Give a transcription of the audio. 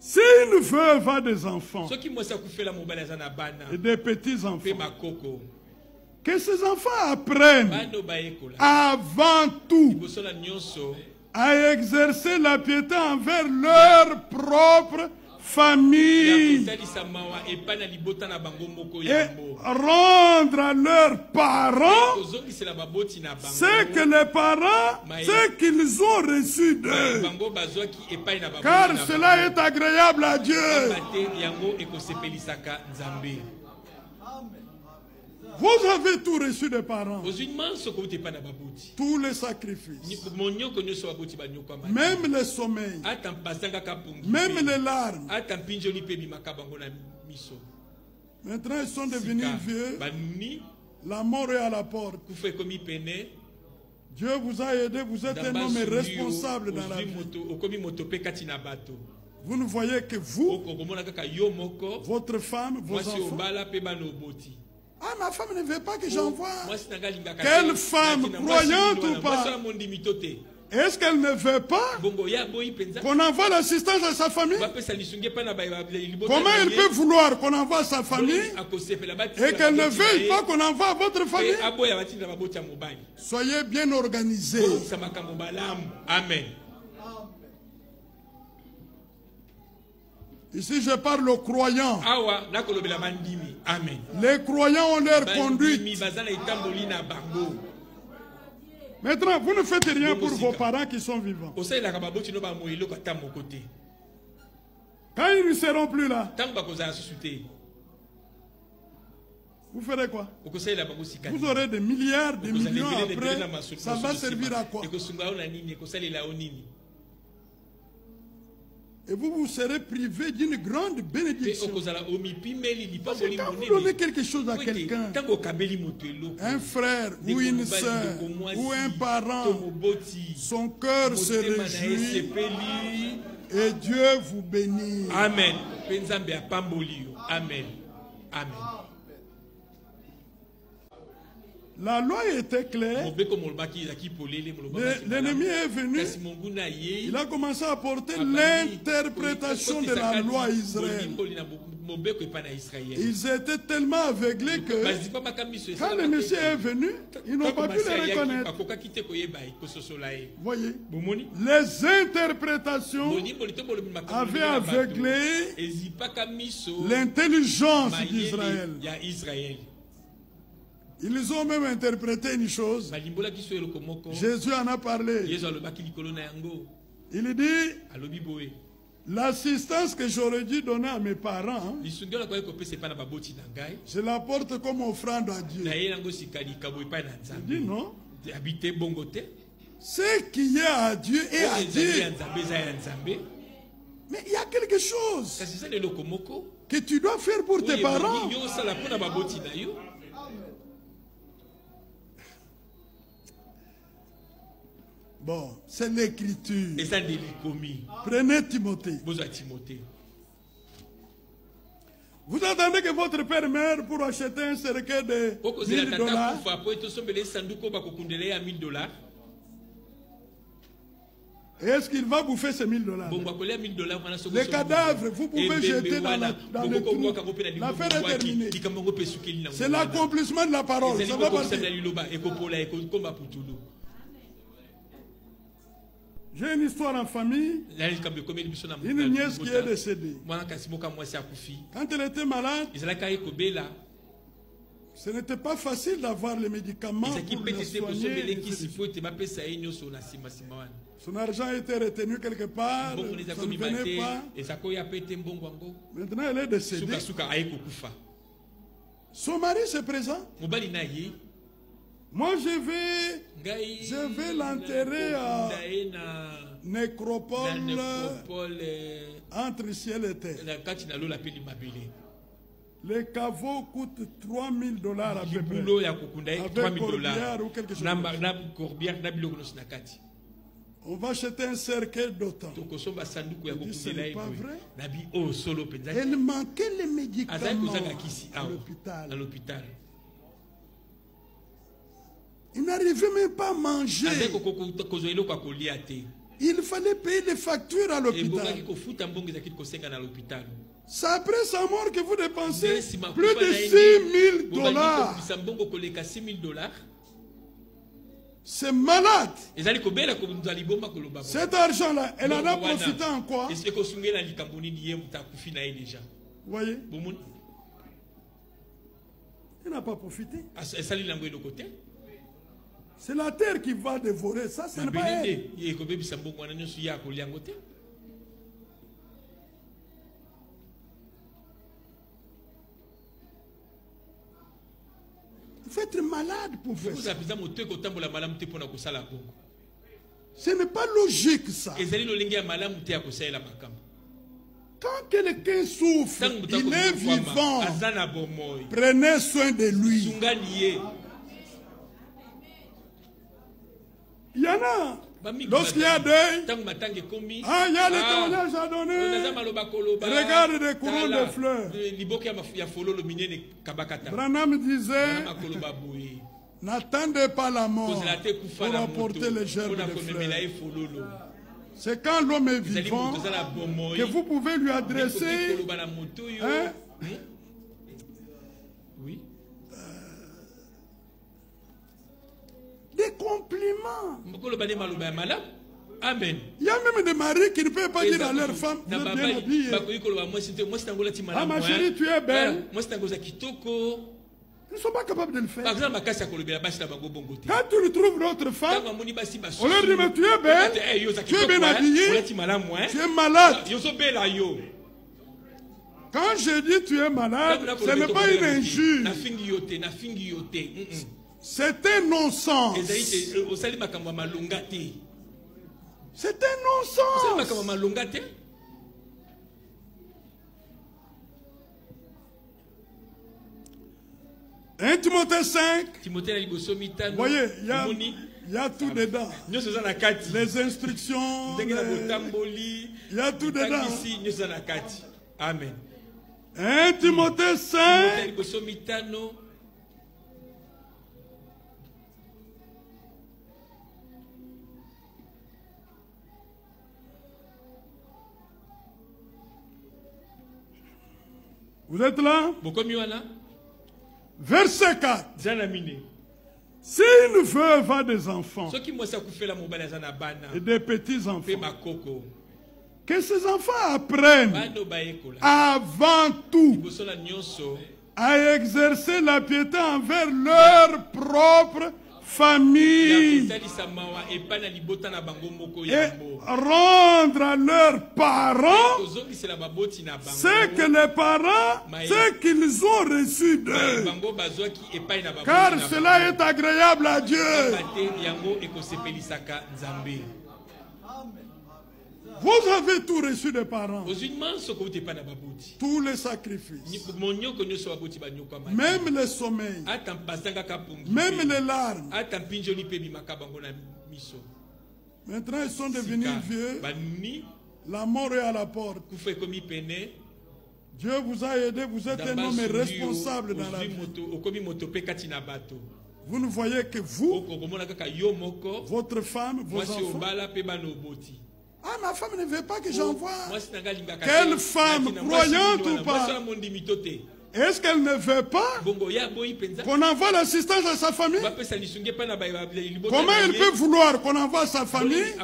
Si une veuve a des enfants et des petits-enfants, que ces enfants apprennent avant tout à exercer la piété envers leur propre famille et rendre à leurs parents ce que les parents, ce qu'ils ont reçu d'eux. Car cela est agréable à Dieu. Vous avez tout reçu des parents. Tous les sacrifices. Même les sommeils. Même les larmes. Maintenant ils sont devenus vieux. La mort est à la porte. Dieu vous a aidé. Vous êtes un homme responsable dans la vie. Vous ne voyez que vous, votre femme, vos enfants. Ah, ma femme ne veut pas que j'envoie. Quelle femme, croyante ou pas? Est-ce qu'elle ne veut pas qu'on envoie l'assistance à sa famille? Comment elle peut vouloir qu'on envoie à sa famille et qu'elle ne veuille pas qu'on envoie à votre famille? Soyez bien organisés. Amen. Ici, je parle aux croyants. Amen. Les croyants ont leur conduite. Maintenant, vous ne faites rien pour vos parents qui sont vivants. Quand ils ne seront plus là, vous ferez quoi? Vous aurez des milliards, des millions après. Ça va servir à quoi? Et vous, vous serez privé d'une grande bénédiction. Parce que quand vous donnez quelque chose à quelqu'un, un frère ou une soeur ou un parent, son cœur se réjouit et Dieu vous bénit. Amen. Amen. Amen. La loi était claire. L'ennemi est venu. Il a commencé à apporter l'interprétation de la loi à Israël. Ils étaient tellement aveuglés que quand le Messie est venu, ils n'ont pas pu le reconnaître. Voyez, les interprétations avaient aveuglé l'intelligence d'Israël. Ils ont même interprété une chose. Jésus en a parlé. Il dit, l'assistance que j'aurais dû donner à mes parents, je la porte comme offrande à Dieu. Il dit non. Ce qui est à Dieu est à Dieu. Mais il y a quelque chose que tu dois faire pour tes parents. Bon, c'est l'écriture. Prenez Timothée. Vous attendez que votre père meure pour acheter un cercueil de $1000? Est-ce qu'il va bouffer ces $1000? Les cadavres, vous pouvez jeter dans le trou. L'affaire est terminée. C'est l'accomplissement de la parole. Ça va passer. J'ai une histoire en famille. Une nièce qui est décédée. Quand elle était malade, ce n'était pas facile d'avoir les médicaments pour la soigner. Son argent était retenu quelque part. Ça ne venait pas. Maintenant, elle est décédée. Son mari se présente. Moi, je vais l'enterrer à nécropole entre ciel et terre. Les caveaux coûtent $3000 à peu près. Avec corbière ou quelque chose. On va acheter un cercueil d'autant. Ce n'est pas vrai. Elle manquait les médicaments à l'hôpital. Il n'arrivait même pas à manger. Il fallait payer les factures à l'hôpital. C'est après sa mort que vous dépensez plus de 6 000 $. C'est malade. Cet argent-là, elle en a profité en quoi? Vous voyez? Elle n'a pas profité. C'est la terre qui va dévorer ça, ce n'est pas elle. Il faut être malade pour faire ça. Ce n'est pas logique ça. Quand quelqu'un souffre, il est vivant. Prenez soin de lui. Il y en a. Lorsqu'il y a deuil, il y a les témoignages à donner. Regarde des couronnes de fleurs. Branham disait, n'attendez pas la mort pour apporter les gerbes de fleurs. C'est quand l'homme est vivant que vous pouvez lui adresser des compliments. Amen. Il y a même des maris qui ne peuvent pas dire à leur femme, vous êtes bien habillée. Ah ma chérie, tu es belle. Ils ne sont pas capables de le faire. Quand tu lui trouves d'autres femmes, on leur dit, mais tu es belle, tu es bien habillée, tu es malade. Quand je dis tu es malade, ce n'est pas une injure. C'est un non-sens. C'est un non-sens. 1 Timothée 5. Vous voyez, il y a tout dedans. Les instructions. Il y a tout dedans. Amen. 1 Timothée 5. Vous êtes là? Verset 4. Si une veuve a des enfants et des petits-enfants, que ces enfants apprennent avant tout à exercer la piété envers leur propre famille et rendre à leurs parents ce que les parents, ce qu'ils ont reçu d'eux, car cela est agréable à Dieu. Vous avez tout reçu des parents. Tous les sacrifices. Même les sommeils. Même les larmes. Maintenant ils sont devenus vieux. La mort est à la porte. Dieu vous a aidé. Vous êtes un homme responsable dans la vie. Vous ne voyez que vous, votre femme, vos enfants. Ah, ma femme ne veut pas que j'envoie. Quelle femme, croyante ou pas? Est-ce qu'elle ne veut pas qu'on envoie l'assistance à sa famille? Comment elle peut vouloir qu'on envoie à sa famille